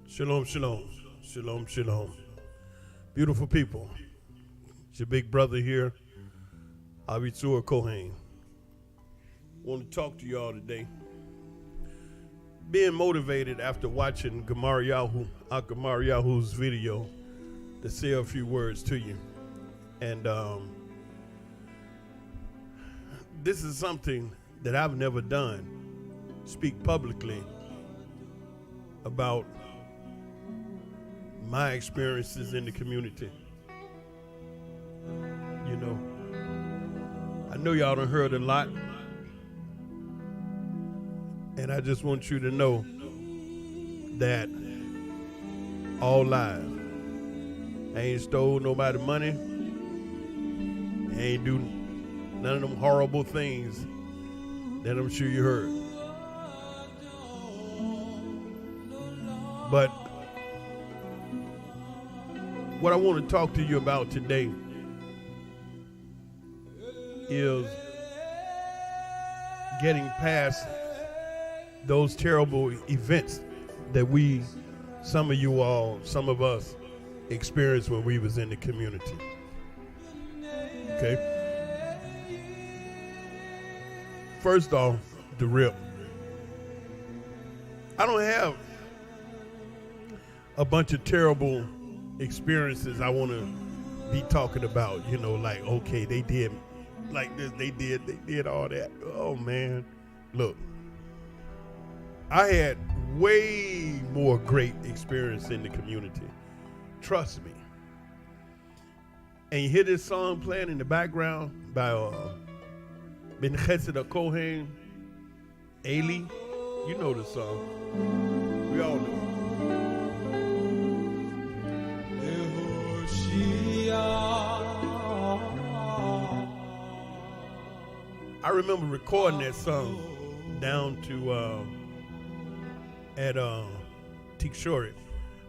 Shalom, shalom, shalom, shalom. Beautiful people, it's your big brother here, Ahveetsoor Hacohane. Want to talk to y'all today. Being motivated after watching Gemariyahoo, Ahk Gemariyahoo's video to say a few words to you. And this is something that I've never done, speak publicly about my experiences in the community. You know, I know y'all done heard a lot, and I just want you to know that all lies. I ain't stole nobody's money. I ain't do none of them horrible things that I'm sure you heard. But what I want to talk to you about today is getting past those terrible events that some of us experienced when we was in the community. Okay? First off, the rip. I don't have a bunch of terrible experiences I want to be talking about, you know, like, okay, they did like this, they did all that. Oh man, look, I had way more great experience in the community, trust me. And you hear this song playing in the background by Dimona Ahveetsoor Hacohane, you know the song, we all know. I remember recording that song down to at Ahk.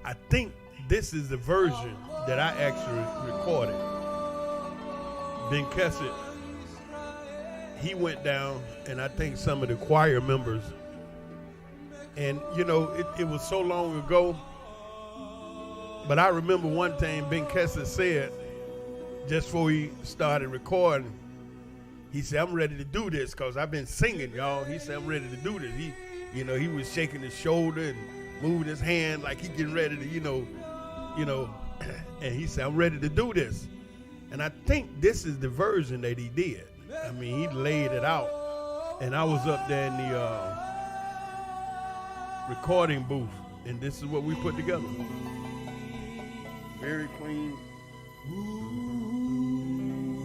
I think this is the version that I actually recorded. Ben Kesset, he went down, and I think some of the choir members, and you know, it was so long ago, but I remember one thing Ben Kesset said just before he started recording. He said, I'm ready to do this because I've been singing, y'all. He said, I'm ready to do this. He was shaking his shoulder and moving his hand like he getting ready to, you know, and he said, I'm ready to do this. And I think this is the version that he did. I mean, he laid it out. And I was up there in the recording booth, and this is what we put together. Very clean.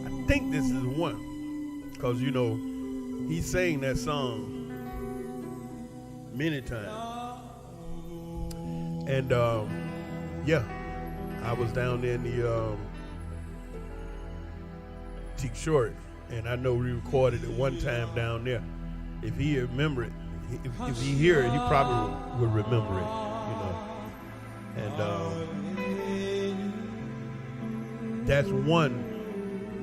I think this is one. Because, you know, he sang that song many times. And, yeah, I was down there in the Ahk, and I know we recorded it one time down there. If he remember it, if he hear it, he probably would remember it, you know. And that's one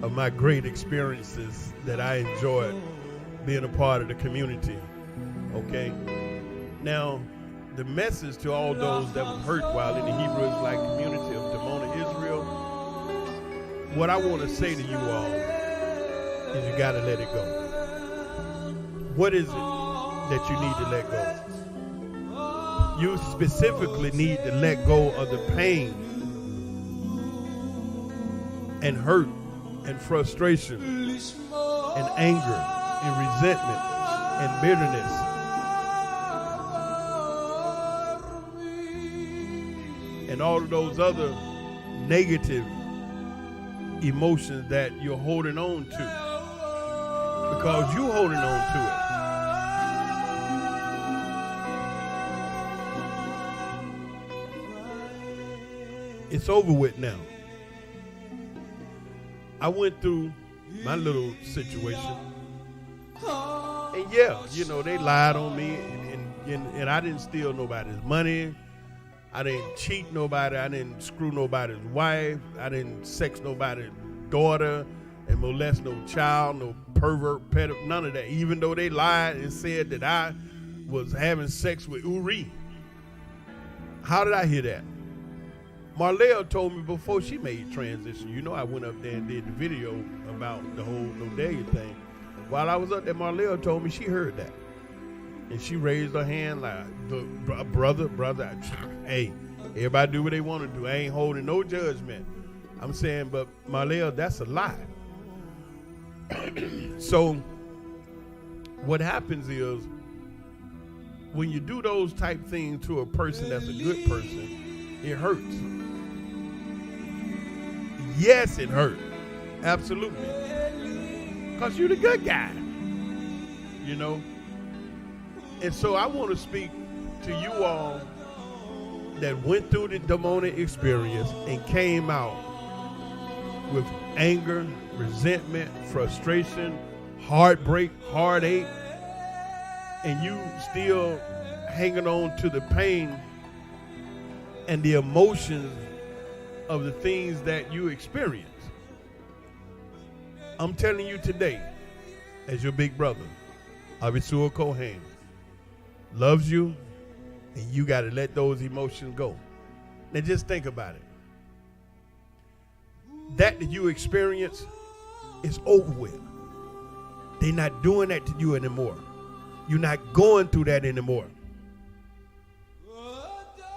of my great experiences that I enjoyed being a part of the community. Okay? Now, the message to all those that were hurt while in the Hebrew Israelite community of Dimona, Israel, what I want to say to you all is you got to let it go. What is it that you need to let go? You specifically need to let go of the pain and hurt and frustration and anger and resentment and bitterness. And all of those other negative emotions that you're holding on to, because you're holding on to it. It's over with now. I went through my little situation, and yeah, you know, they lied on me, and I didn't steal nobody's money. I didn't cheat nobody. I didn't screw nobody's wife. I didn't sex nobody's daughter and molest no child, no pervert, pedophile, none of that. Even though they lied and said that I was having sex with Uri. How did I hear that? Marlell told me before she made transition. You know, I went up there and did the video about the whole Lodelia thing. While I was up there, Marlell told me she heard that. And she raised her hand like, brother, hey, everybody do what they want to do. I ain't holding no judgment. I'm saying, but Marlell, that's a lie. So what happens is when you do those type things to a person that's a good person, it hurts. Yes, it hurt. Absolutely. Because you're the good guy. You know? And so I want to speak to you all that went through the Dimona experience and came out with anger, resentment, frustration, heartbreak, heartache, and you still hanging on to the pain and the emotions of the things that you experience. I'm telling you today, as your big brother, Ahveetsoor Hacohane, loves you, and you got to let those emotions go. Now just think about it. That you experience is over with. They're not doing that to you anymore. You're not going through that anymore.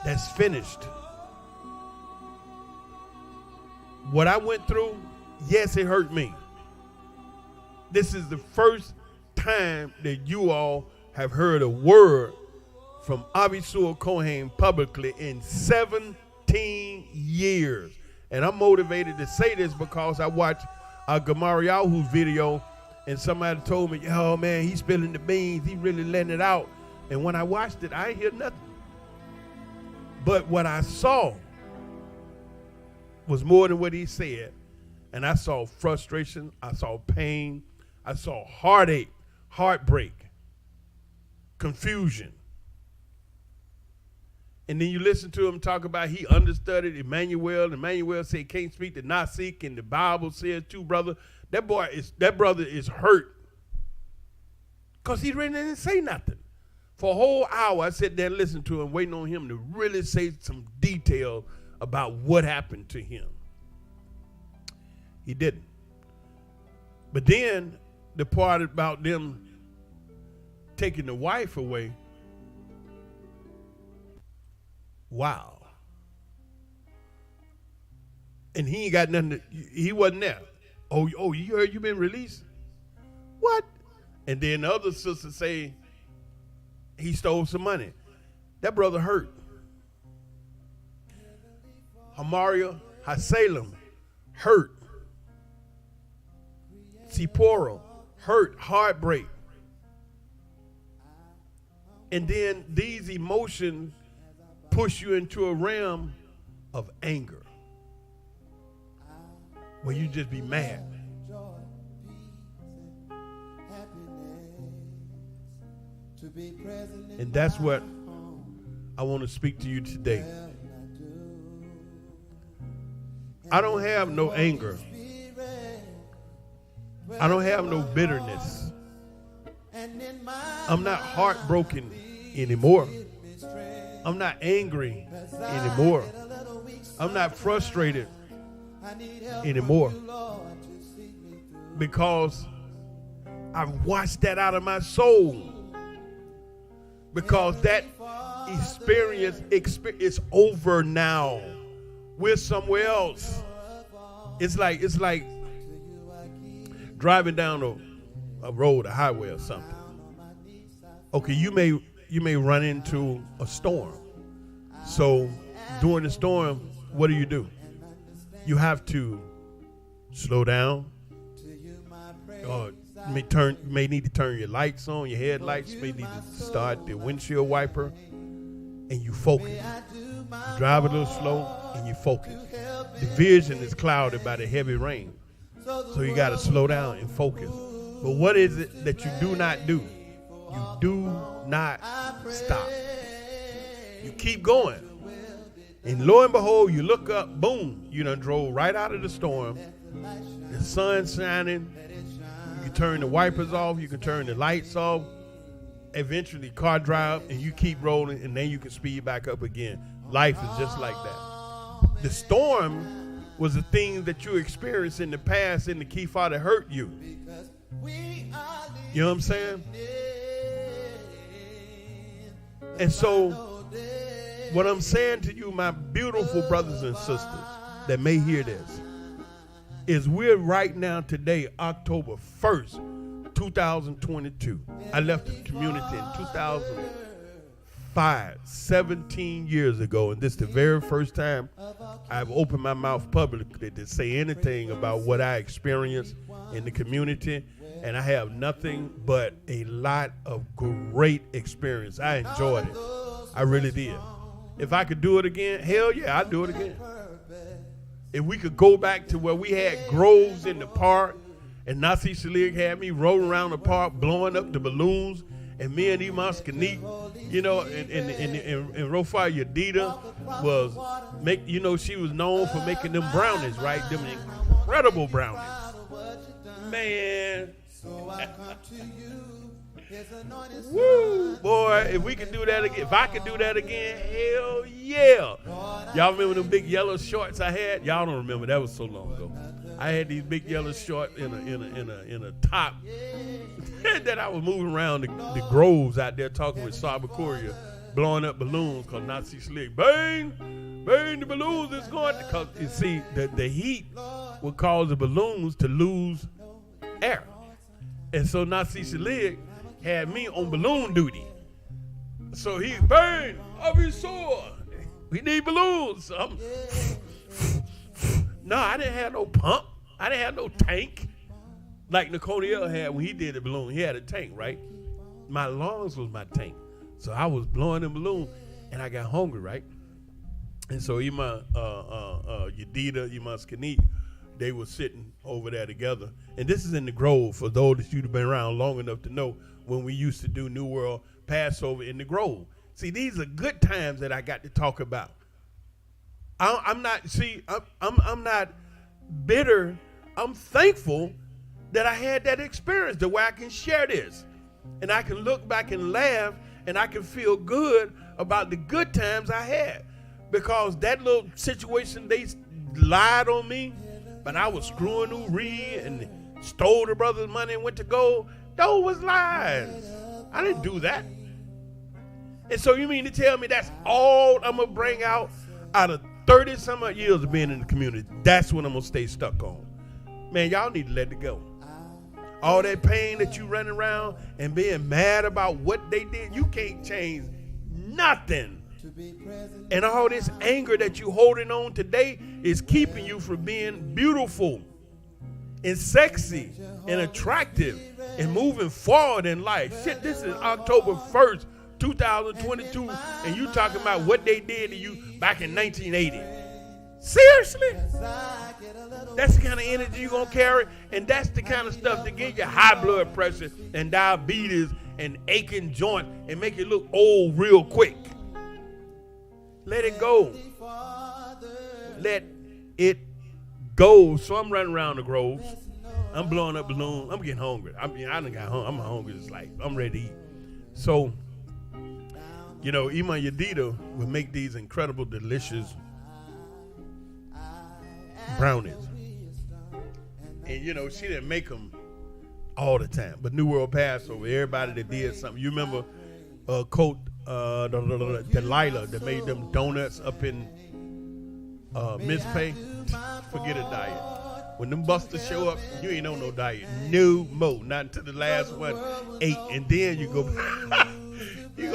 That's finished. What I went through, yes, it hurt me. This is the first time that you all have heard a word from Ahveetsoor Hacohane publicly in 17 years. And I'm motivated to say this because I watched Ahk Gemariyahoo's video and somebody told me, oh man, he's spilling the beans. He really letting it out. And when I watched it, I ain't hear nothing. But what I saw was more than what he said. And I saw frustration. I saw pain. I saw heartache, heartbreak, confusion. And then you listen to him talk about he understudied Emmanuel. Emmanuel said can't speak the Nasik, and the Bible says too, brother. That brother is hurt because he really didn't say nothing. For a whole hour, I sat there and listened to him, waiting on him to really say some detail about what happened to him. He didn't. But then the part about them taking the wife away, wow. And he ain't got nothing he wasn't there. Oh, you heard you been released? What? And then the other sister say he stole some money. That brother hurt. Hasalem hurt. Siporo hurt, heartbreak. And then these emotions push you into a realm of anger, where you just be mad. And that's what I want to speak to you today. I don't have no anger. I don't have no bitterness. I'm not heartbroken anymore. I'm not angry anymore. I'm not frustrated anymore, because I've washed that out of my soul. Because that experience is over now. We're somewhere else. It's like driving down a road, a highway or something. Okay, you may run into a storm. So during the storm, what do? You have to slow down. You may need to turn your lights on, your headlights. You may need to start the windshield wiper, and you focus. You drive a little slow, and you focus. The vision is clouded by the heavy rain, so you got to slow down and focus. But what is it that you do not do? You do not stop. You keep going. And lo and behold, you look up, boom, you done drove right out of the storm. The sun's shining. You can turn the wipers off. You can turn the lights off. eventually car drive and you keep rolling and then you can speed back up again. Life is just like that. The storm was a thing that you experienced in the past in the key that hurt you. You know what I'm saying? And so what I'm saying to you, my beautiful brothers and sisters that may hear this, is we're right now today, October 1st, 2022. I left the community in 2005, 17 years ago, and this is the very first time I've opened my mouth publicly to say anything about what I experienced in the community, and I have nothing but a lot of great experience. I enjoyed it. I really did. If I could do it again, hell yeah, I'd do it again. If we could go back to where we had groves in the park and Nasi Shalig had me rolling around the park blowing up the balloons, and me and Iman Skanik, you know, and Rofa Yadida was she was known for making them brownies, right? Them incredible brownies. Man. Woo, boy, if we could do that again, if I could do that again, hell yeah. Y'all remember them big yellow shorts I had? Y'all don't remember, that was so long ago. I had these big yellow shorts in a top that I was moving around the groves out there talking with Saba Korea, blowing up balloons called Nazi Slick. Bang the balloons, it's going, because you see the heat would cause the balloons to lose air. And so Nazi Slick had me on balloon duty. So he bang, Ahveetsoor, we need balloons. So no, I didn't have no pump. I didn't have no tank like Nicoliel had when he did the balloon. He had a tank, right? My lungs was my tank. So I was blowing the balloon and I got hungry, right? And so Iman Yadida, Iman Skanik, they were sitting over there together. And this is in the Grove, for those that you've been around long enough to know, when we used to do New World Passover in the Grove. See, these are good times that I got to talk about. I'm not bitter. I'm thankful that I had that experience, the way I can share this. And I can look back and laugh, and I can feel good about the good times I had. Because that little situation, they lied on me, but I was screwing Uri and stole the brother's money and went to gold. Those was lies. I didn't do that. And so you mean to tell me that's all I'm going to bring out of 30 some odd years of being in the community? That's what I'm going to stay stuck on. Man, y'all need to let it go. All that pain that you running around and being mad about what they did, you can't change nothing. And all this anger that you holding on today is keeping you from being beautiful and sexy and attractive and moving forward in life. Shit, this is October 1st, 2022, and you talking about what they did to you back in 1980. Seriously? That's the kind of energy you're going to carry, and that's the kind of stuff that get you high blood pressure and diabetes and aching joint and make you look old real quick. Let it go. Let it go. So I'm running around the groves. I'm blowing up balloons. I'm getting hungry. I done got hungry. I'm hungry. It's like I'm ready to eat. So, you know, Iman Yadida would make these incredible, delicious brownies. And, you know, she didn't make them all the time. But New World Passover, everybody that did something. You remember Delilah that made them donuts up in Mispay? Forget a diet. When them busters show up, you ain't on no diet. No more. Not until the last one ate. And then you go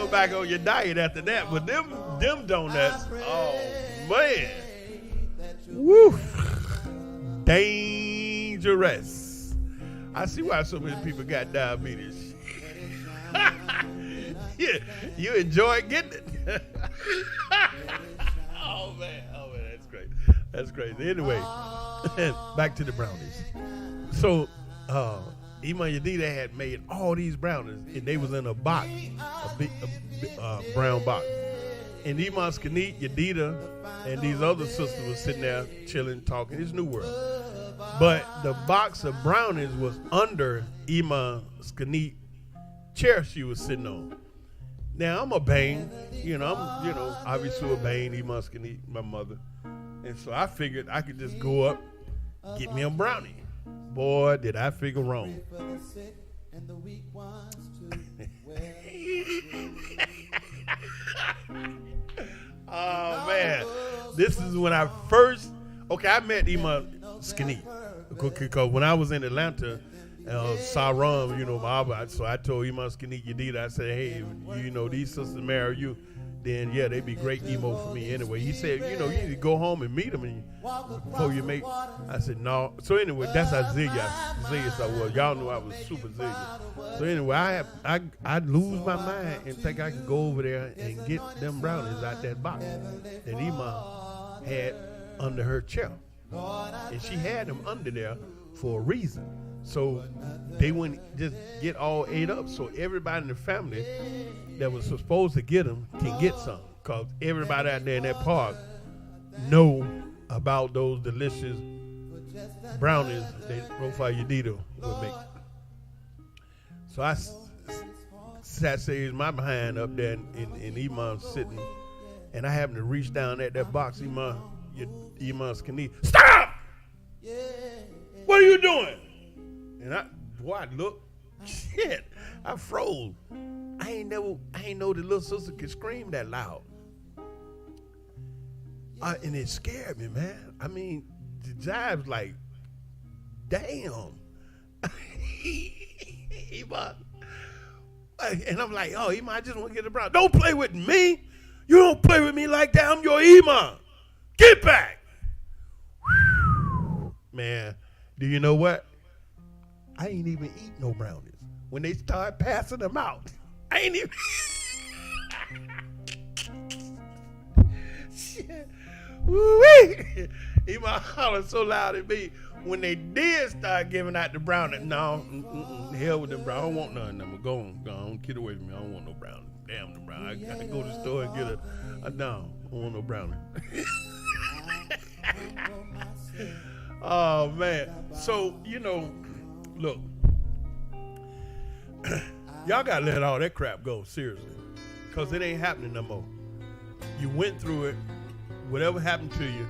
back on your diet after that. But them donuts, oh man. Woo. Dangerous. I see why so many people got diabetes. Yeah, you enjoy getting it. Oh man, that's great. That's crazy. Anyway, back to the brownies. So, Iman Yadida had made all these brownies, and they was in a box, a big brown box. And Iman Skanik, Yadida, and these other sisters was sitting there chilling, talking. It's New World. But the box of brownies was under Iman Skanik chair she was sitting on. Now I'm a Bane, I'm obviously a Bane, Muscany, my mother. And so I figured I could just go up, get me a brownie. Boy, did I figure wrong. Oh man. This is when I first I met Muscany. Because when I was in Atlanta, Saram, so I told Muscany Yadida, I said, hey, these sisters marry you, then yeah, they'd be great emo for me anyway. He said, you need to go home and meet them before you make. I said, no. So anyway, that's how zealous I was. Y'all knew I was super zealous. So anyway, I'd lose my mind and think I could go over there and get them brownies out that box that Ima had under her chair. And she had them under there for a reason. So they wouldn't just get all ate up. So everybody in the family that was supposed to get them can get some. Because everybody out there in that park know about those delicious brownies that Profile Yadida would make. So I sat my behind up there and Iman sitting. And I happened to reach down at that box. Iman's Kani, stop! What are you doing? And I look, shit, I froze. I ain't know the little sister could scream that loud. And it scared me, man. I mean, the jive's like, damn. Iman. And I'm like, oh, Iman, I just want to get the brown. Don't play with me. You don't play with me like that. I'm your Iman. Get back. Man, do you know what? I ain't even eat no brownies. When they start passing them out, I ain't even. Shit. Woo-wee. Iman hollered so loud at me. When they did start giving out the brownies, no, hell with them brownies. I don't want none of them. Go on, get away from me. I don't want no brownies. Damn the brownies. I gotta go to the store and get a no. I don't want no brownies. Oh man. So, look. Y'all gotta let all that crap go, seriously. Cause it ain't happening no more. You went through it. Whatever happened to you.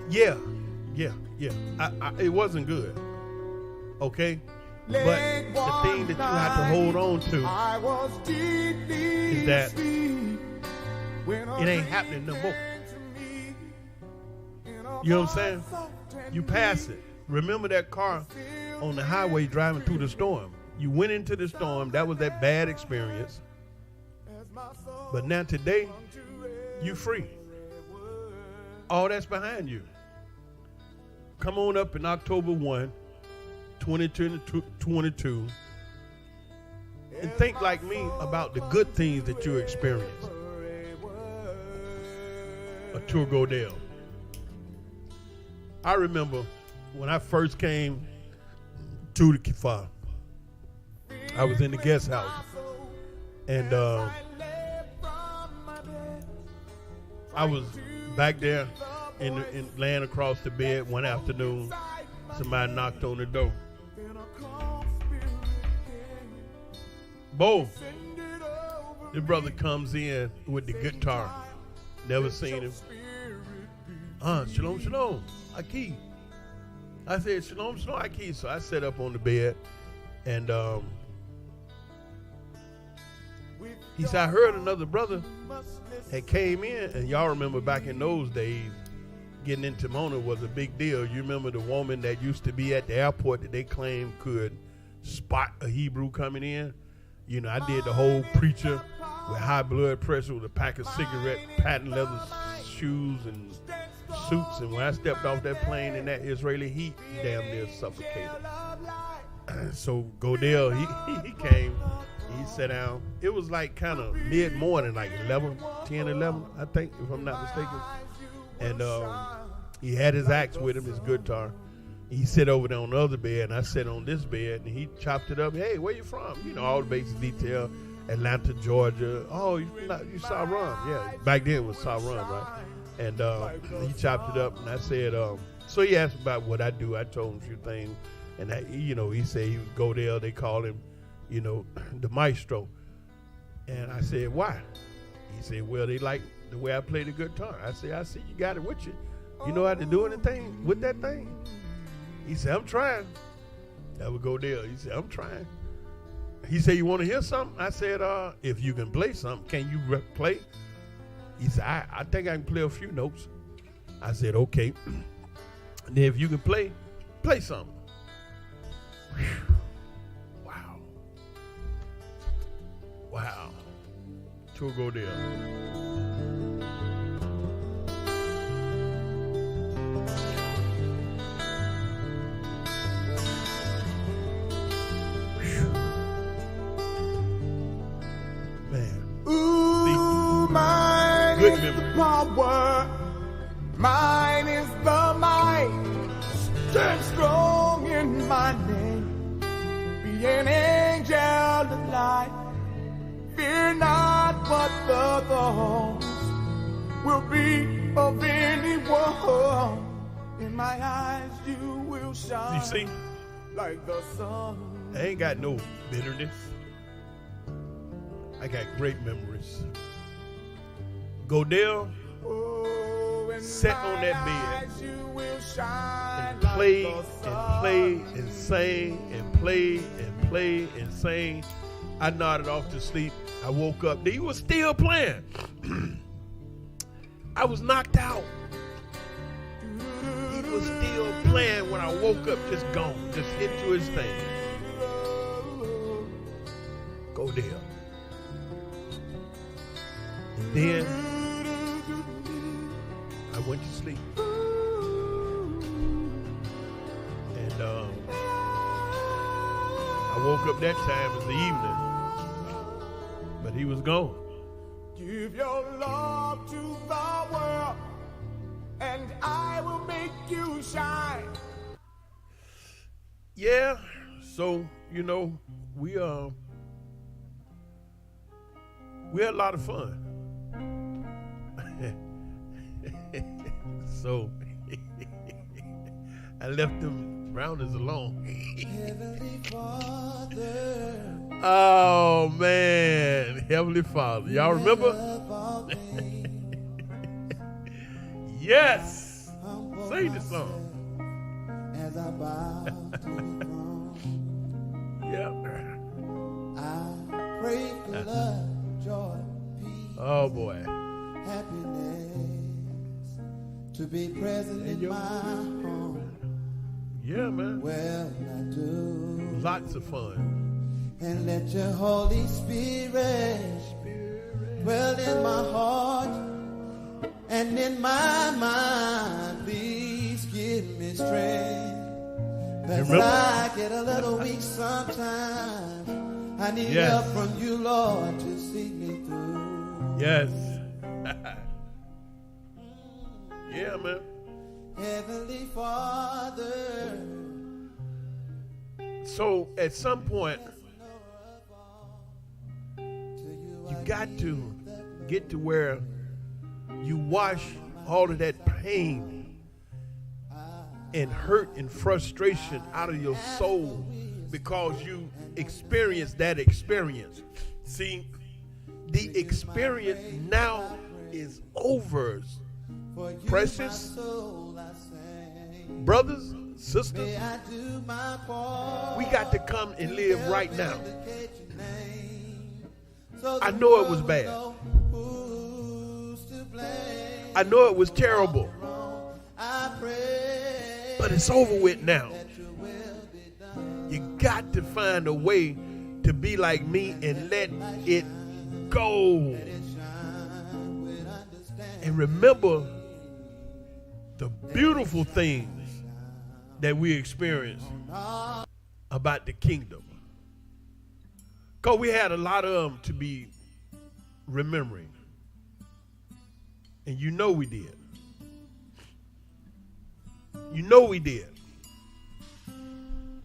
Yeah. It wasn't good. Okay? But the thing that you have to hold on to is that it ain't happening no more. You know what I'm saying? You pass it. Remember that car on the highway driving through the storm. You went into the storm. That was that bad experience. But now today, you free. All that's behind you. Come on up in October 1, 2022, and think like me about the good things that you experienced. A tour Godell. I remember when I first came to the Kifar, I was in the guest house, and I was back there in laying across the bed one afternoon. Somebody knocked on the door. Bo, the brother comes in with the guitar. Never seen him. Shalom, shalom, Ahk. I said, shalom, shalom, Ahk. So I sat up on the bed, and he said, I heard another brother had came in, and y'all remember back in those days, getting into Dimona was a big deal. You remember the woman that used to be at the airport that they claimed could spot a Hebrew coming in? I did the whole preacher with high blood pressure with a pack of cigarettes, patent leather shoes and suits. And when I stepped off that plane in that Israeli heat, damn near suffocated. So Godell, he came, he sat down. It was like kind of mid-morning, like 11, I think, if I'm not mistaken. And he had his axe with him, his guitar. He sat over there on the other bed, and I sat on this bed, and he chopped it up. Hey, where you from? All the basic detail. Atlanta, Georgia. Oh, you saw Rum. Yeah, back then it was saw Rum, right? And he chopped it up, and I said, so he asked about what I do. I told him a few things. And he said he would go there. They call him, the maestro. And I said, why? He said, well, they like the way I play the guitar. I said, I see you got it with you. You know how to do anything with that thing? He said, I'm trying. I would go there. He said, I'm trying. He said, you want to hear something? I said, if you can play something, can you play? He said, I think I can play a few notes. I said, okay. And then if you can play something. Whew. Wow. To go there. Ooh, mine is the power, mine is the might, stand strong in my name, be an angel of light, fear not what the thoughts will be of anyone, in my eyes you will shine, you see? Like the sun. I ain't got no bitterness. I got great memories. Go there, sit on that bed, and play and play and sing and play and play and sing. I nodded off to sleep. I woke up. He was still playing. I was knocked out. He was still playing when I woke up, just gone, just into his thing. Go there. And then I went to sleep. And I woke up that time in the evening. But he was gone. Give your love to the world, and I will make you shine. Yeah, so, we had a lot of fun. So I left them Brownies alone. Heavenly Father. Oh man, Heavenly Father. Y'all remember? Yes. Sing the song. As I bow to the throne. Yeah. I pray for love, joy, peace. Oh boy. Happiness to be present in my home. Yeah, man. Well, I do. Lots of fun. And let your Holy Spirit dwell in my heart and in my mind. Please give me strength. As I get a little weak sometimes, I need help from you, Lord, to see me through. Yes. Yeah, man. Heavenly Father. So at some point, you got to get to where you wash all of that pain and hurt and frustration out of your soul because you experienced that experience. See, the experience now is over. Precious brothers, sisters, we got to come and live right now. I know it was bad. I know it was terrible. But it's over with now. You got to find a way to be like me and let it go. And remember the beautiful things that we experience about the kingdom. Because we had a lot of them to be remembering. And you know we did. You know we did. And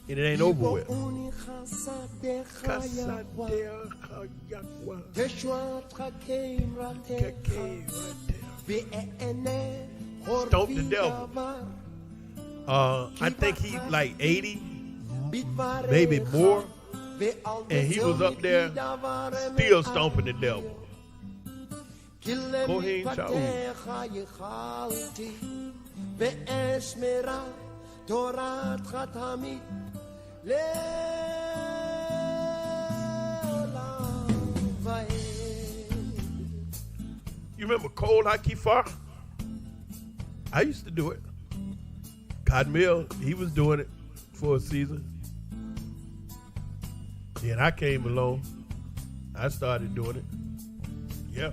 it ain't over with. Stomp the devil. I think he like 80, maybe more. And he was up there still stomping the devil. Hacohane You remember Cold Hakifar? I used to do it. Cotton Mill, he was doing it for a season. Then I came along. I started doing it. Yeah.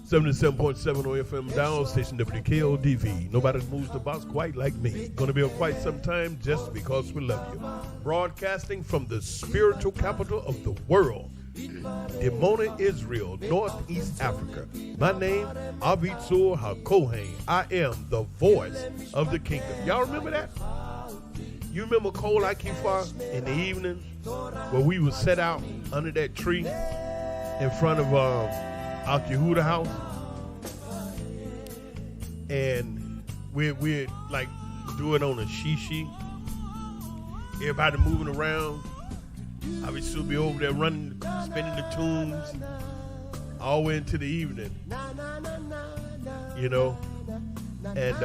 77.7 on FM down station WKODV. Nobody moves the box quite like me. Gonna be on quite some time just because we love you. Broadcasting from the spiritual capital of the world, Dimona, Israel, Northeast Africa. My name, Ahveetsoor Hacohane. I am the voice of the kingdom. Y'all remember that? You remember Cold Hakifar in the evening where we would set out under that tree in front of Ahk Gemariyahoo house, and we'd like do it on a shishi. Everybody moving around. I would still be over there running, spinning the tunes all the way into the evening, you know, and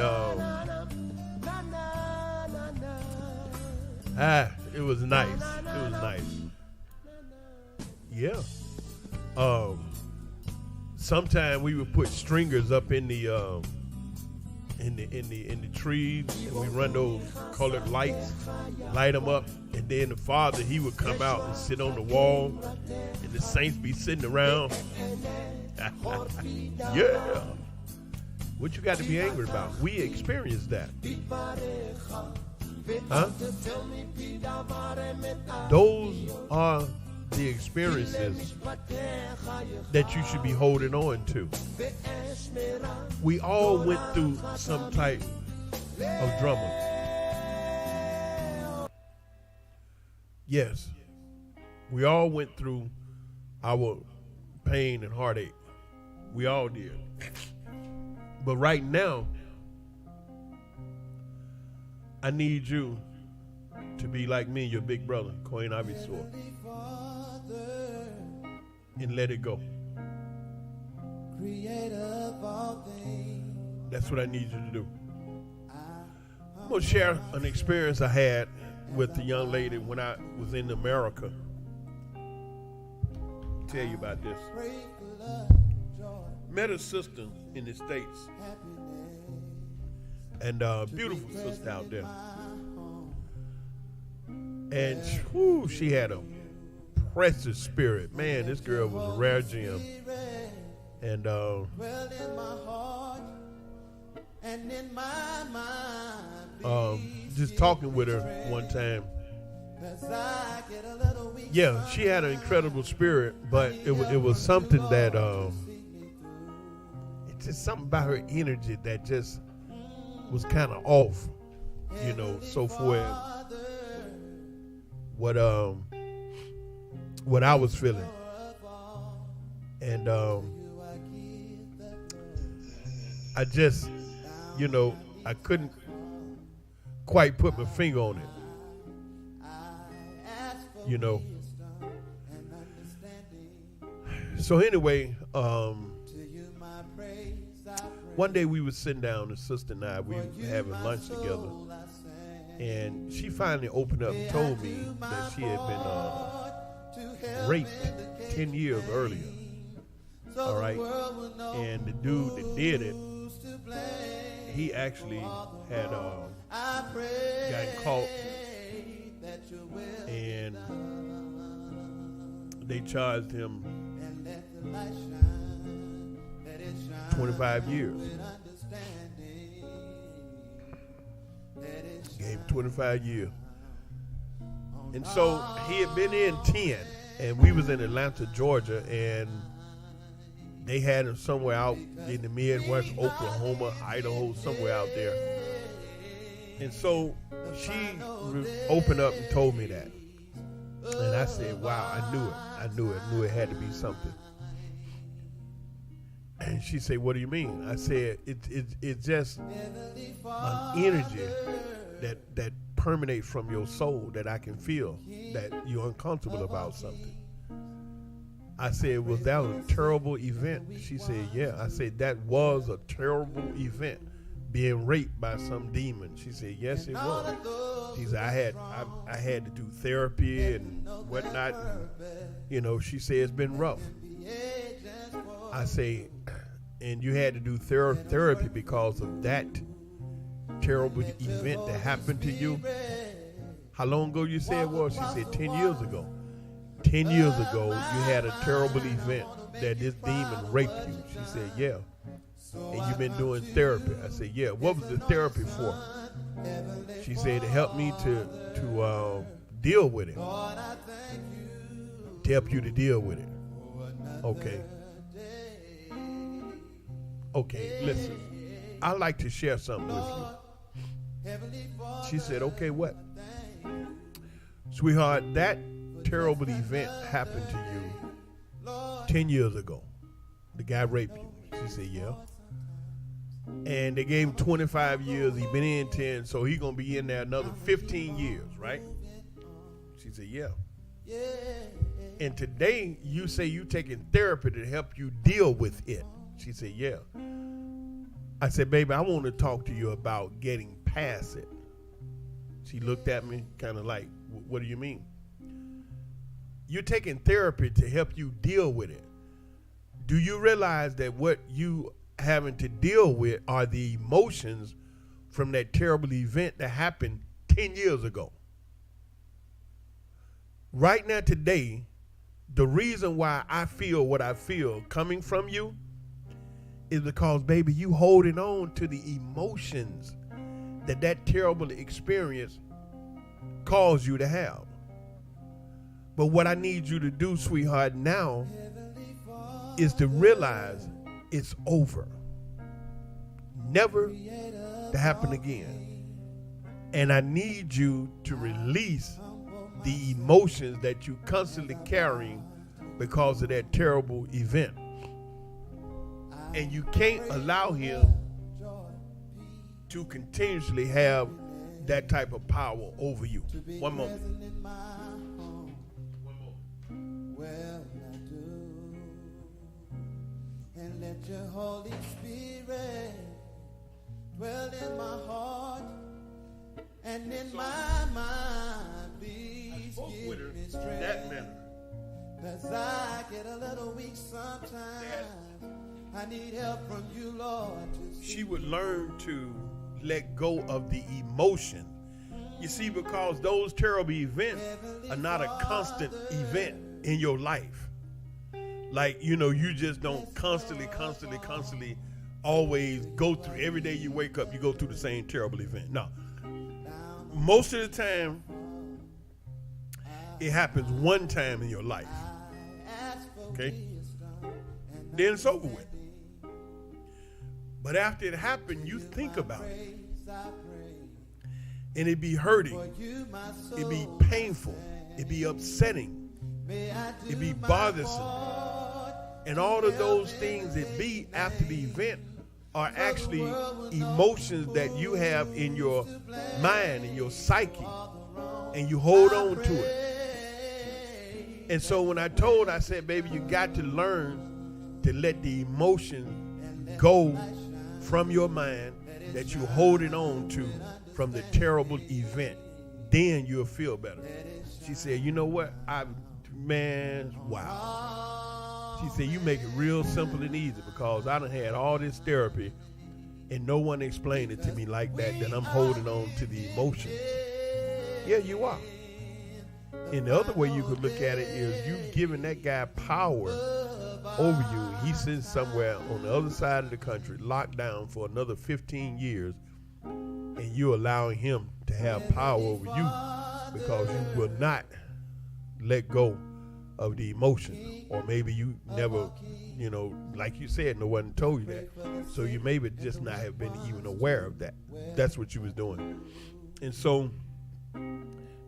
it was nice. It was nice. Yeah. Sometime we would put stringers up in the trees, and we run those colored lights, light them up, and then the father, he would come out and sit on the wall, and the saints be sitting around. Yeah. What you got to be angry about? We experienced that. Huh? Those are the experiences that you should be holding on to. We all went through some type of drama. Yes, we all went through our pain and heartache. We all did. But right now, I need you to be like me, your big brother, Ahk Ahveetsoor, and let it go. That's what I need you to do. I'm going to share an experience I had with the young lady when I was in America. Tell you about this. Met a sister in the States, and beautiful sister out there. And she had a precious spirit. Man, this girl was a rare gem. And just talking with her one time. Yeah, she had an incredible spirit, but it was something that it's just something about her energy that just was kind of off, you know. So for what I was feeling, and I just, you know, I couldn't quite put my finger on it, you know. So anyway, one day we were sitting down, the sister and I, we were having lunch together, and she finally opened up and told me that she had been raped 10 years earlier. All right, and the dude that did it, he actually had gotten caught, and they charged him 25 years. Gave him 25 years. And so he had been in 10, and we was in Atlanta, Georgia, and they had him somewhere out in the Midwest, Oklahoma, Idaho, somewhere out there. And so she opened up and told me that. And I said, wow, I knew it. I knew it had to be something. And she said, what do you mean? I said, it's just an energy that permeates from your soul that I can feel that you're uncomfortable about something. I said, was that a terrible event? She said, yeah. I said, that was a terrible event, being raped by some demon. She said, yes, it was. She said, I had to do therapy and whatnot. And, she said, it's been rough. I say, and you had to do therapy because of that terrible event that happened to you. How long ago you said it was? She said 10 years ago. 10 years ago, you had a terrible event that this demon raped you. She said, yeah. And you've been doing therapy. I said, yeah. What was the therapy for? She said, to help me to deal with it. To help you to deal with it. Okay. Okay, listen. I'd like to share something with you. She said, okay, what? Sweetheart, that terrible event happened to you 10 years ago. The guy raped you. She said, yeah. And they gave him 25 years. He been in 10, so he going to be in there another 15 years, right? She said, yeah. And today, you say you taking therapy to help you deal with it. She said, yeah. I said, baby, I want to talk to you about getting past it. She looked at me kind of like, what do you mean? You're taking therapy to help you deal with it. Do you realize that what you having to deal with are the emotions from that terrible event that happened 10 years ago? Right now, today, the reason why I feel what I feel coming from you is because, baby, you holding on to the emotions that terrible experience caused you to have. But what I need you to do, sweetheart, now is to realize it's over. Never to happen again. And I need you to release the emotions that you constantly carrying because of that terrible event. And you can't allow him to continuously have that type of power over you. One moment. Well, I do. And let your Holy Spirit dwell in my heart and in my mind. Please give me strength. Cause I get a little weak sometimes. I need help from you, Lord. She would learn to let go of the emotion. You see, because those terrible events are not a constant event in your life. Like, you just don't constantly always go through. Every day you wake up, you go through the same terrible event. No. Most of the time, it happens one time in your life. Okay? Then it's over with. But after it happened, you think about it. And it be hurting. It be painful. It be upsetting. It be bothersome. And all of those things that be after the event are actually emotions that you have in your mind, in your psyche. And you hold on to it. And so when I said, baby, you got to learn to let the emotion go from your mind that you're holding on to from the terrible event. Then you'll feel better. She said, you know what? Wow. She said, you make it real simple and easy because I done had all this therapy and no one explained it to me like that I'm holding on to the emotions. Yeah, you are. And the other way you could look at it is you giving that guy power over you. He's sitting somewhere on the other side of the country, locked down for another 15 years, and you're allowing him to have power over you because you will not let go of the emotion. Or maybe you never, like you said, no one told you that. So you maybe just not have been even aware of that. That's what you was doing. And so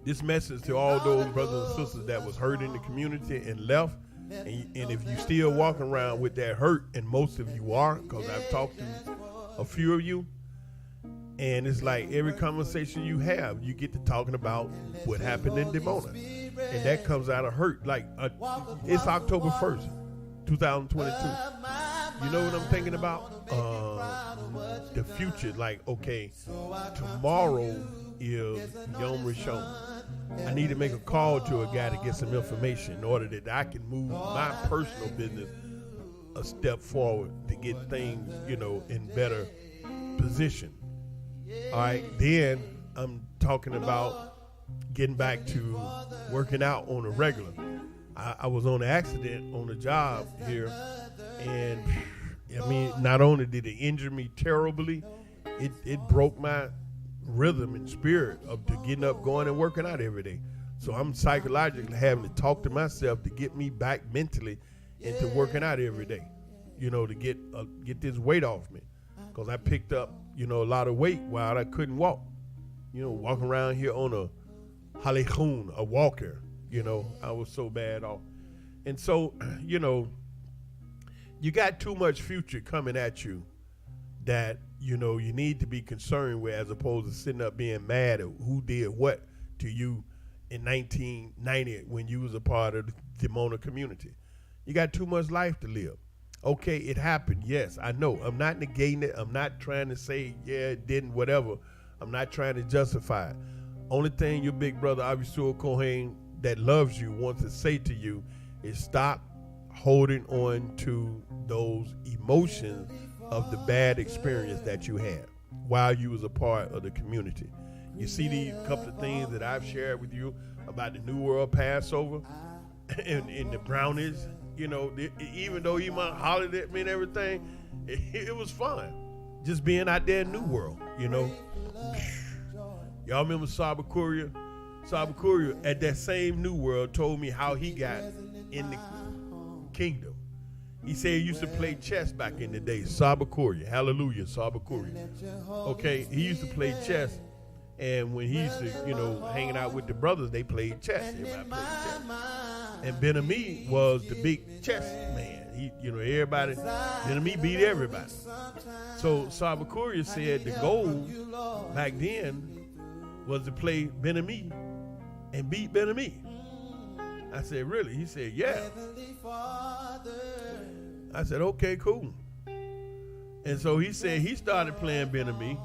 this message to all those brothers and sisters that was hurt in the community and left, And if you still walking around with that hurt, and most of you are, because I've talked to a few of you, and it's like every conversation you have, you get to talking about what happened in Dimona. And that comes out of hurt. Like, it's October 1st, 2022. You know what I'm thinking about? The future. Like, okay, tomorrow is Yom Rishon. I need to make a call to a guy to get some information in order that I can move my personal business a step forward to get things, in better position. All right, then I'm talking about getting back to working out on a regular. I was on an accident on the job here, and I mean, not only did it injure me terribly, it broke my rhythm and spirit of to getting up, going and working out every day. So I'm psychologically having to talk to myself to get me back mentally into working out every day, to get this weight off me, because I picked up, a lot of weight while I couldn't walk. Walking around here on a halechun, a walker. I was so bad off, and so you got too much future coming at you that you need to be concerned with, as opposed to sitting up being mad at who did what to you in 1990 when you was a part of the Dimona community. You got too much life to live. Okay, it happened. Yes, I know. I'm not negating it. I'm not trying to say, yeah, it didn't, whatever. I'm not trying to justify it. Only thing your big brother, Ahveetsoor Hacohane, that loves you, wants to say to you is stop holding on to those emotions of the bad experience that you had while you was a part of the community. You see these couple of things that I've shared with you about the New World Passover and the Brownies, even though he might hollered at me and everything, it was fun just being out there in New World, Y'all remember Sabakuriya? Sabakuriya at that same New World told me how he got in the kingdom. He said he used to play chess back in the day. Sabakuriya, hallelujah, Sabakuriya. Okay, he used to play chess, and when he used to, hanging out with the brothers, they played chess. Everybody played chess. And Ben-Ami was the big chess man. He, everybody, Ben-Ami beat everybody. So Sabakuriya said the goal back then was to play Ben-Ami and beat Ben-Ami. I said, really? He said, yeah. I said, okay, cool. And so he said he started playing Ben-Ami,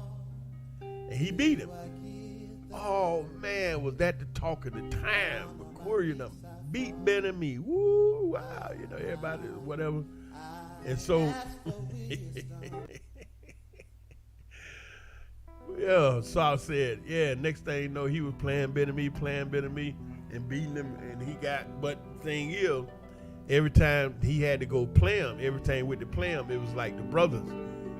and he beat him. Oh, man, was that the talk of the time? Kuriya beat Ben-Ami. Woo, wow, everybody, whatever. And so, yeah, Saul said, yeah, next thing you know, he was playing Ben-Ami, and beating him, and he got, but the thing is, every time he had to go play him, every time he went to play him, it was like the brothers.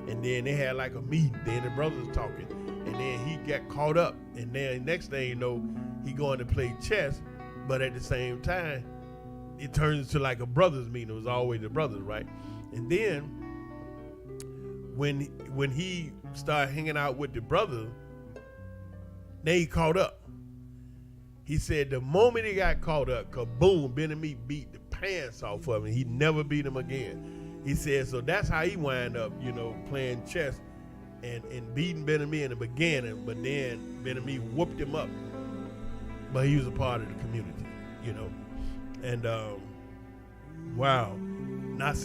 And then they had like a meeting, then the brothers talking, and then he got caught up, and then next thing you know, he going to play chess, but at the same time, it turns into like a brothers meeting. It was always the brothers, right? And then when he started hanging out with the brothers, then he caught up. He said the moment he got caught up, kaboom, Ben-Ami beat the pants off of him. He never beat him again. He said, so that's how he wound up, playing chess and beating Ben-Ami in the beginning, but then Ben-Ami whooped him up. But he was a part of the community, And wow, Ahk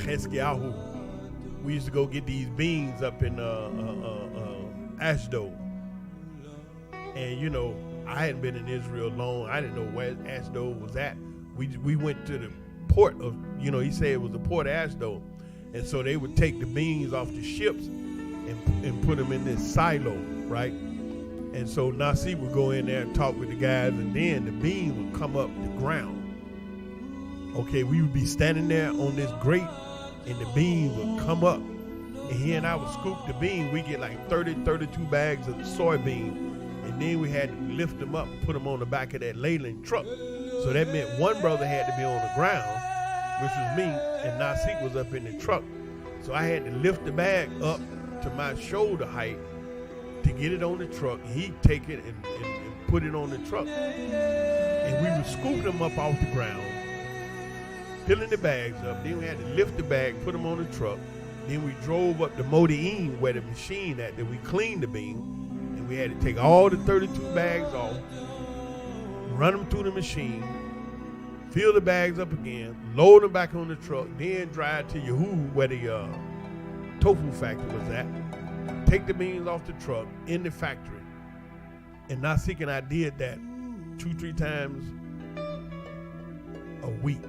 Gemariyahoo. We used to go get these beans up in Ashdod. And I hadn't been in Israel long. I didn't know where Ashdod was at. We went to the port of, he said it was the port of Ashdod. And so they would take the beans off the ships and put them in this silo, right? And so Nasi would go in there and talk with the guys, and then the beans would come up the ground. Okay, we would be standing there on this grate, and the beans would come up. And he and I would scoop the bean. We get like 32 bags of soybeans. And then we had to lift them up and put them on the back of that ladling truck. So that meant one brother had to be on the ground, which was me, and Nasik was up in the truck. So I had to lift the bag up to my shoulder height to get it on the truck. He'd take it and put it on the truck. And we would scoop them up off the ground. filling the bags up. Then we had to lift the bag, put them on the truck. Then we drove up to Modi'in where the machine at, that we cleaned the bean. And we had to take all the 32 bags off, run them through the machine, fill the bags up again, load them back on the truck, then drive to Yahoo where the tofu factory was at. Take the beans off the truck in the factory. And Nasik and I did that 2-3 times a week.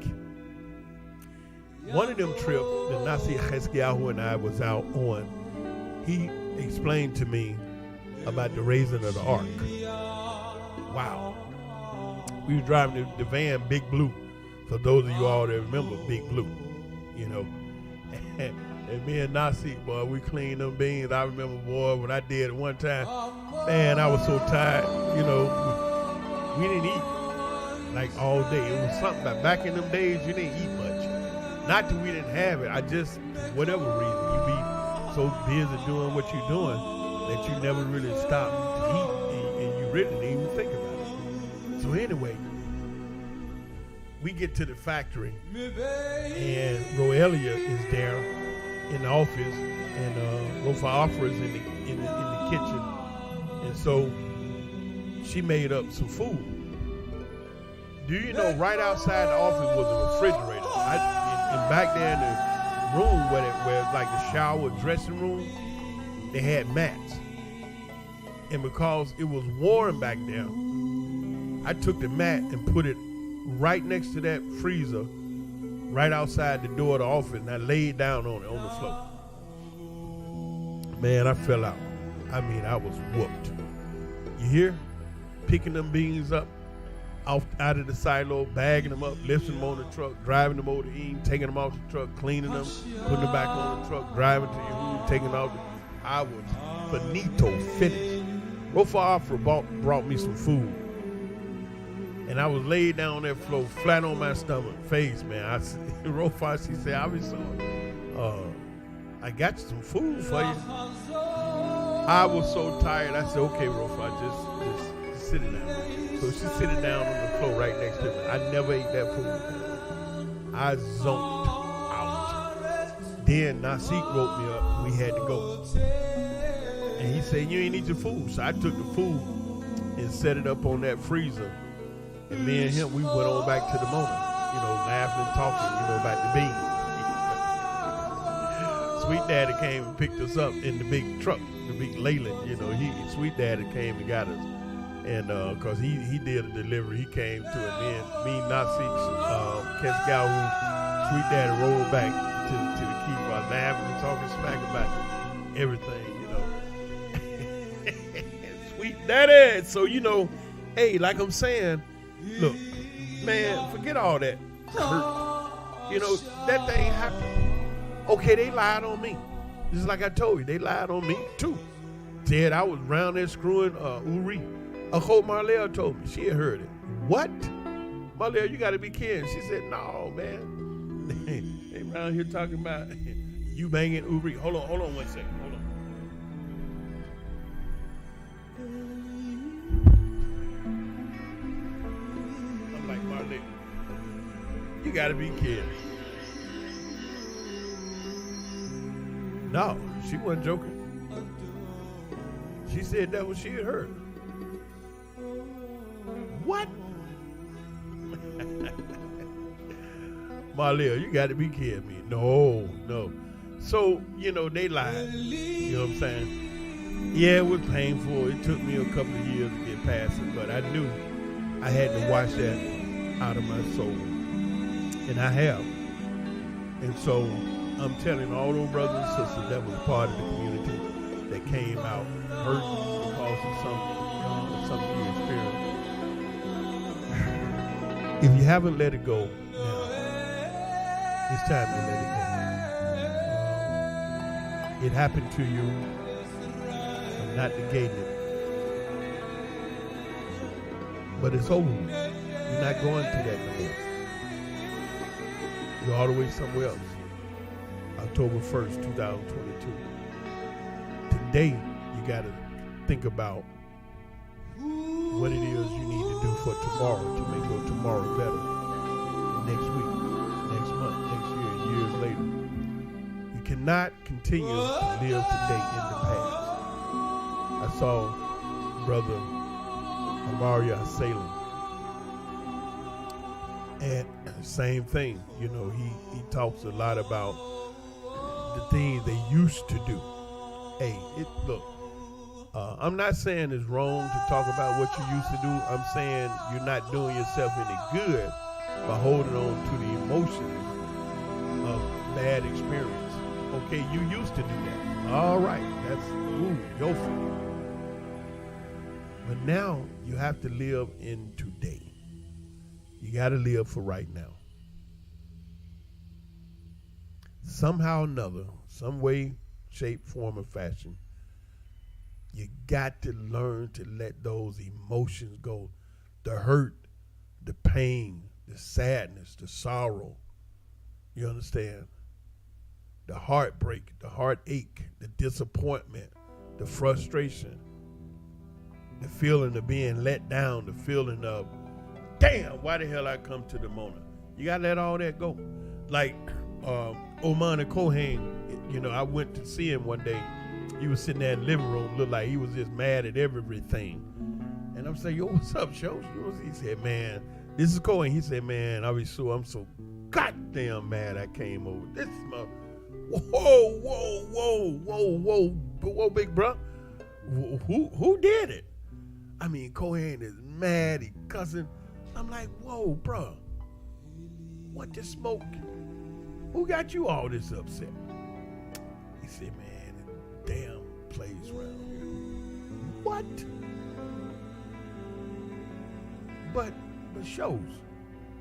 One of them trips that Ahk Gemariyahoo and I was out on, he explained to me about the raising of the Ark. Wow. We was driving the van Big Blue, for those of you all that remember Big Blue, you know. And me and Nasik, boy, we cleaned them beans. I remember, boy, when I did it one time, man, I was so tired, you know. We didn't eat like all day. It was something that back in them days, you didn't eat much. Not that we didn't have it. I just, whatever reason, you be so busy doing what you're doing that you never really stop to eat, and you really didn't even think about it. So anyway, we get to the factory, and Roelia is there in the office, and Rofa is in the kitchen, and so she made up some food. Do you know right outside the office was a refrigerator? And back there in the room where it's like the shower dressing room, they had mats. And because it was warm back there, I took the mat and put it right next to that freezer, right outside the door of the office, and I laid down on it on the floor. Man, I fell out. I mean, I was whooped. You hear? Picking them beans up out of the silo, bagging them up, lifting them on the truck, driving them over to Eden, taking them off the truck, cleaning them, putting them back on the truck, driving to Yahoo, taking them out. I was finito, finished. Rofa brought me some food. And I was laid down on that floor, flat on my stomach, face, man. Rofa, she said, I got you some food for you. I was so tired. I said, okay, Rofa, just sit it down. So she sit it down on the floor right next to me. I never ate that food. I zoned out. Then Nasik woke me up. We had to go. And he said, you ain't eat your food. So I took the food and set it up on that freezer. And me and him, we went on back to Dimona, you know, laughing and talking, you know, about the beans. Sweet Daddy came and picked us up in the big truck, the big Leyland, you know. Sweet Daddy came and got us. And because he did a delivery, he came to it. Me, Nasik, Gemariyahoo, Sweet Daddy rolled back to the keeper, laughing and talking smack about everything, you know. Sweet Daddy. So, you know, hey, like I'm saying, look, man, forget all that hurt. You know, that thing happened. Okay, they lied on me. Just like I told you, they lied on me too. Said I was around there screwing Uri. Ahk Gemariyahoo told me. She had heard it. What? Marlea, you got to be kidding. She said, no, man. They around here talking about you banging Uri. Hold on 1 second. Hold on. I'm like, Marlea, you got to be kidding. No, she wasn't joking. She said that was she had heard. What? Marlea, you got to be kidding me. No. So, you know, they lied. You know what I'm saying? Yeah, it was painful. It took me a couple of years to get past it, but I knew I had to wash that out of my soul. And I have. And so I'm telling all those brothers and sisters that was part of the community that came out hurt because of something you experienced. If you haven't let it go now, it's time to let it go. It happened to you. I'm not negating it. But it's over. You're not going through that no more. You're all the way somewhere else. October 1st, 2022. Today, you got to think about what it is you need to do for tomorrow to make your tomorrow better. Next week. not continue to live today in the past. I saw Brother Gemariyahoo Salem, and same thing. You know, he talks a lot about the things they used to do. Hey, look, I'm not saying it's wrong to talk about what you used to do. I'm saying you're not doing yourself any good by holding on to the emotions of bad experience. Okay, you used to do that. All right, that's your fault. But now you have to live in today. You got to live for right now. Somehow or another, some way, shape, form, or fashion, you got to learn to let those emotions go. The hurt, the pain, the sadness, the sorrow. You understand? The heartbreak, the heartache, the disappointment, the frustration, the feeling of being let down, the feeling of, damn, why the hell I come to Dimona? You got to let all that go. Like Ahk Gemariyahoo, you know, I went to see him one day. He was sitting there in the living room, looked like he was just mad at everything. And I'm saying, yo, what's up, Shows? He said, man, this is Cohen. He said, man, I'm so goddamn mad I came over. This mother. Whoa, big bro. Who did it? I mean, Cohen is mad, he cussing. I'm like, whoa, bro. What the smoke? Who got you all this upset? He said, man, the damn place around here. What? But Shows,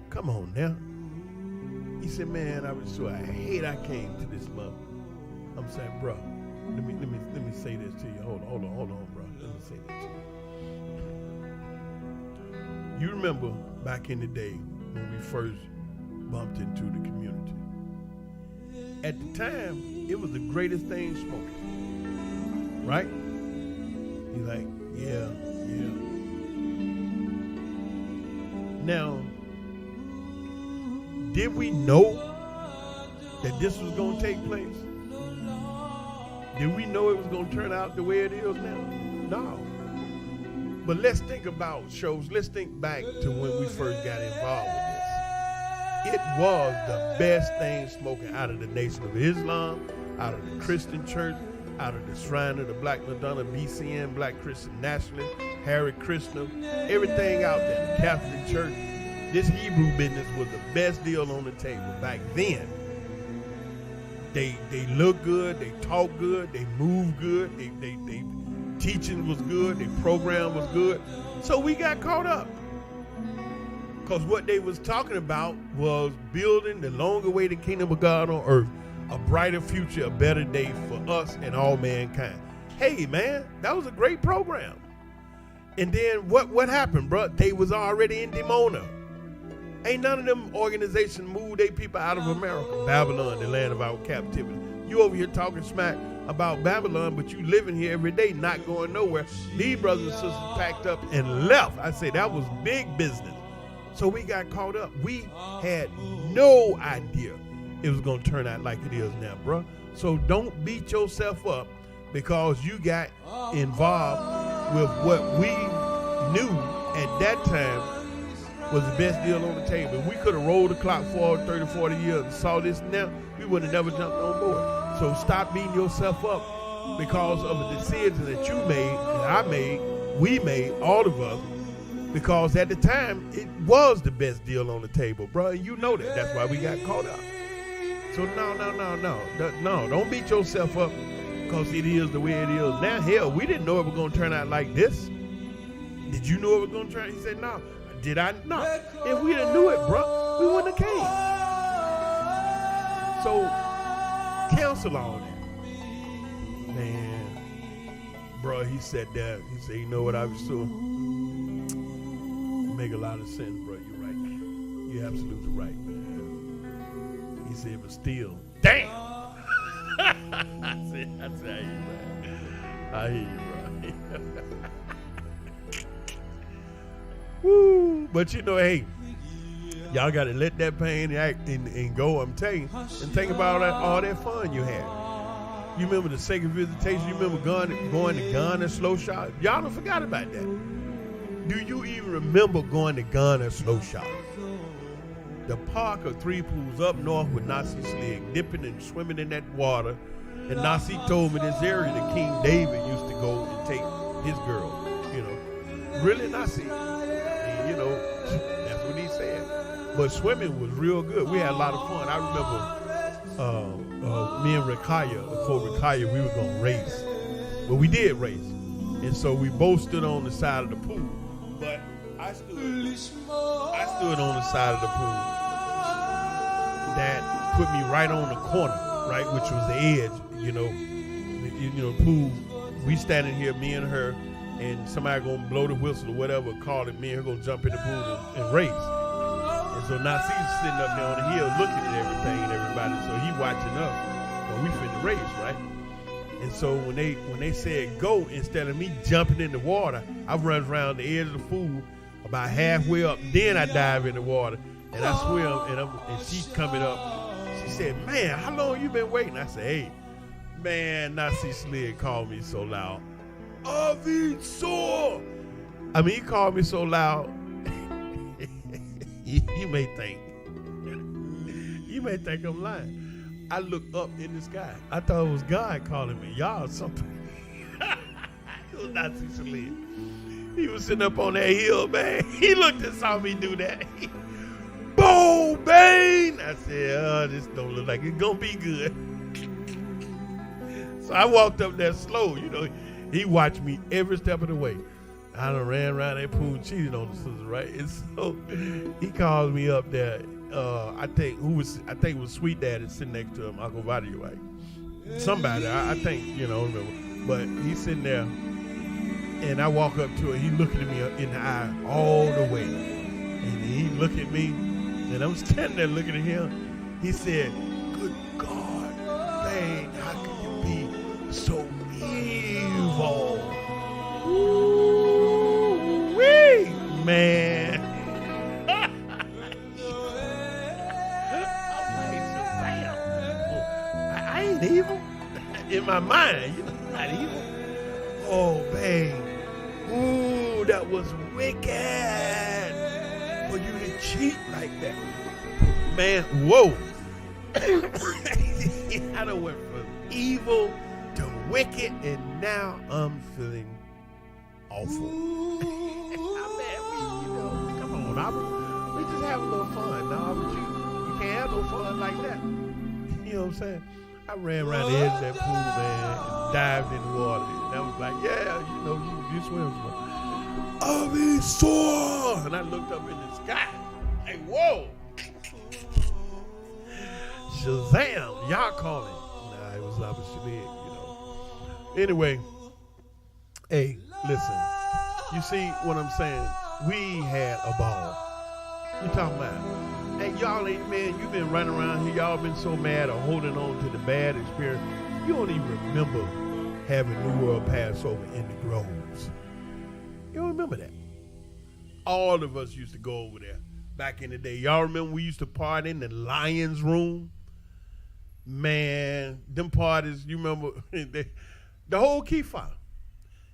come on now. He said, man, I hate I came to this mother. I'm saying, bro, let me say this to you. Hold on, bro. Let me say this to you. You remember back in the day when we first bumped into the community. At the time, it was the greatest thing smoking. Right? He's like, yeah. Now, did we know that this was going to take place? Did we know it was going to turn out the way it is now? No. But let's think about Shows. Let's think back to when we first got involved with this. It was the best thing smoking out of the Nation of Islam, out of the Christian Church, out of the Shrine of the Black Madonna, BCN, Black Christian Nationalist, Hare Krishna, everything out there, the Catholic Church. This Hebrew business was the best deal on the table back then. They look good, they talk good, they move good, they teaching was good, their program was good. So we got caught up. Because what they was talking about was building the long-awaited kingdom of God on earth, a brighter future, a better day for us and all mankind. Hey, man, that was a great program. And then what happened, bro? They was already in Dimona. Ain't none of them organizations moved their people out of America. Babylon, the land of our captivity. You over here talking smack about Babylon, but you living here every day, not going nowhere. These brothers and sisters packed up and left. I say that was big business. So we got caught up. We had no idea it was going to turn out like it is now, bro. So don't beat yourself up because you got involved with what we knew at that time was the best deal on the table. If we could have rolled the clock forward 30, 40 years and saw this now, we would have never jumped on board. So stop beating yourself up because of a decision that you made, that I made, we made, all of us, because at the time, it was the best deal on the table, bro. And you know that. That's why we got caught up. So no, don't beat yourself up because it is the way it is. Now, hell, we didn't know it was going to turn out like this. Did you know it was going to turn out? He said, no. Did I? No. If we didn't knew it, bro, we wouldn't have came. So, cancel all that. Man, bro, he said that. He said, you know what, I was so make a lot of sense, bro. You're right. You're absolutely right, man. He said, but still, damn. I said, I hear you, man. I hear you, bro. Woo. But you know, hey, y'all got to let that pain act and go, I'm telling you, and think about all that fun you had. You remember the Sacred Visitation? You remember going to Ghana Slow Shop? Y'all don't forgot about that. Do you even remember going to Ghana Slow Shop? The park of three pools up north with Nasi Slig, dipping and swimming in that water. And Nasi told me this area that King David used to go and take his girl. You know, really Nasi. I mean, you know, that's what he said. But swimming was real good. We had a lot of fun. I remember me and Rakaya, before Rakaya, we were going to race. But we did race. And so we both stood on the side of the pool. But I stood on the side of the pool that put me right on the corner, right, which was the edge, you know, pool. We standing here, me and her, and somebody gonna blow the whistle or whatever, call it, me and her gonna jump in the pool and race. And so Nasi's sitting up there on the hill looking at everything and everybody, so he watching us. Well, we finna race, right? And so when they said go, instead of me jumping in the water, I run around the edge of the pool about halfway up, then I dive in the water. And I swim, and she's coming up. She said, man, how long you been waiting? I said, hey, man, Nasi Slid called me so loud. Ahveetsoor! I mean, he called me so loud. You may think I'm lying. I looked up in the sky. I thought it was God calling me. Y'all something. It was Nasi Slid. He was sitting up on that hill, man. He looked and saw me do that. Boom, bang! I said, oh, this don't look like it's gonna be good. So I walked up there slow, you know. He watched me every step of the way. I done ran around that pool and cheated on the sister, right? And so he called me up there. I think it was Sweet Daddy sitting next to him, Ahk Gemariyahoo, right? Somebody, I think, you know, remember. But he's sitting there, and I walk up to him. He looking at me in the eye all the way, and he look at me. And I'm standing there looking at him. He said, good God, man, how can you be so evil? Ooh-wee, man. I'm like, I ain't evil. In my mind, you know, not evil. Oh, babe. Ooh, that was wicked. For you to cheat like that, man, whoa. I done went from evil to wicked, and now I'm feeling awful. Come on, Albert. We just have a little fun. Now, you can't have no fun like that. You know what I'm saying? I ran around the edge of that pool, man, and dived in the water. And I was like, yeah, you know, you swim. Ahveetsoor! And I looked up in the sky. Like, whoa! Shazam! Y'all call it. Nah, it was Lava Shabig, you know. Anyway, hey, listen. You see what I'm saying? We had a ball. You talking about? Hey, y'all ain't, man, you been running around here. Y'all been so mad or holding on to the bad experience. You don't even remember having New World Passover in the groves. You don't remember that? All of us used to go over there back in the day. Y'all remember we used to party in the Lions Room? Man, them parties, you remember, the whole Kifa.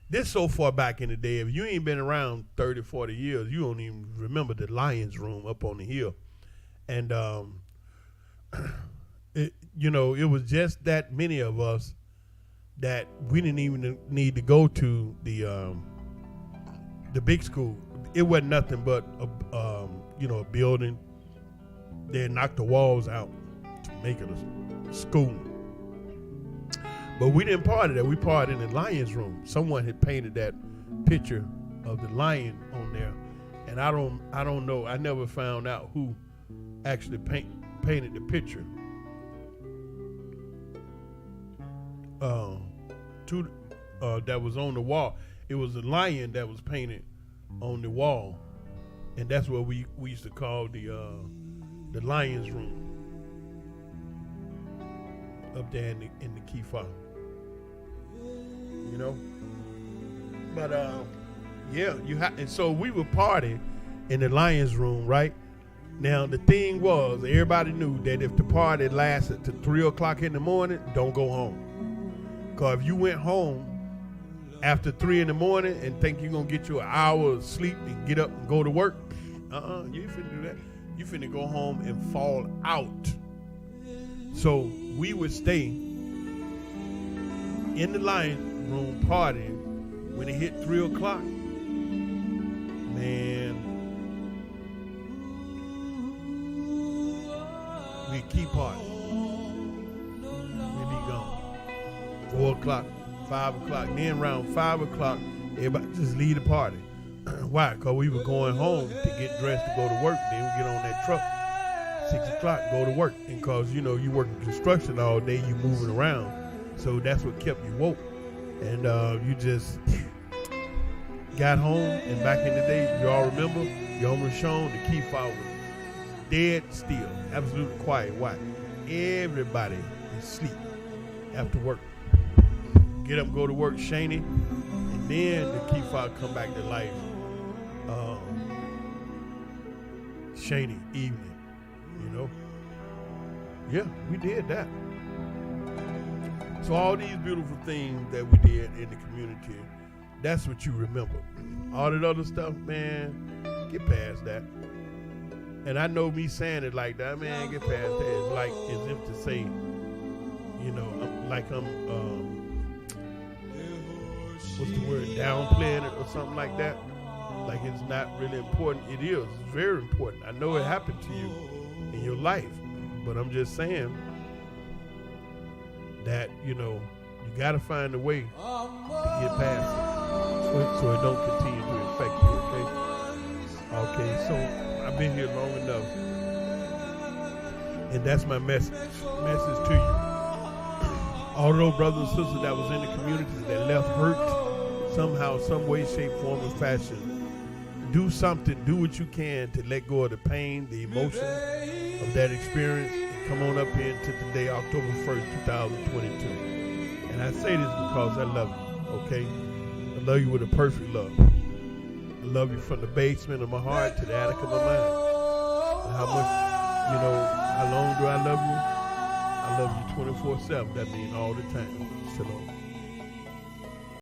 This so far back in the day, if you ain't been around 30, 40 years, you don't even remember the Lions Room up on the hill. And, you know, it was just that many of us that we didn't even need to go to the big school. It wasn't nothing but a building. They knocked the walls out to make it a school. But we didn't party there. We partied in the Lions Room. Someone had painted that picture of the lion on there, and I don't know. I never found out who actually painted the picture. That was on the wall. It was a lion that was painted on the wall, and that's what we used to call the Lions Room up there in the Kifa. You know, but yeah, and so we would party in the Lions Room, right? Now the thing was, everybody knew that if the party lasted to 3 o'clock in the morning, don't go home. Because if you went home after 3 in the morning and think you're going to get you an hour of sleep and get up and go to work, you ain't finna do that. You finna go home and fall out. So we would stay in the lion room partying. When it hit 3 o'clock, man, we'd keep partying. We'd be gone. 4 o'clock, 5 o'clock. Then around 5 o'clock, everybody just leave the party. Why? Because we were going home to get dressed to go to work. Then we get on that truck, 6 o'clock, go to work. And because, you working construction all day, you moving around. So that's what kept you woke. And you just got home. And back in the day, you all remember, Yom Rishon, the key fob was dead still, absolutely quiet. Why? Everybody is asleep after work. Get up, go to work, Shaney, and then the key fob come back to life. Shaney evening, Yeah, we did that. So all these beautiful things that we did in the community, that's what you remember. All that other stuff, man, get past that. And I know me saying it like that, man, get past that. It's like as if to say, I'm what's the word, downplaying it or something like that. Like it's not really important. It is. It's very important. I know it happened to you in your life, but I'm just saying that, you got to find a way to get past it so it don't continue to affect you, okay? Okay, so I've been here long enough, and that's my message to you. All those brothers and sisters that was in the communities that left hurt somehow, some way, shape, form, or fashion, do something, do what you can to let go of the pain, the emotion of that experience, and come on up here to today, October 1st, 2022. And I say this because I love you, okay? I love you with a perfect love. I love you from the basement of my heart to the attic of my mind. And how much, how long do I love you? I love you 24/7. That means all the time. Shalom.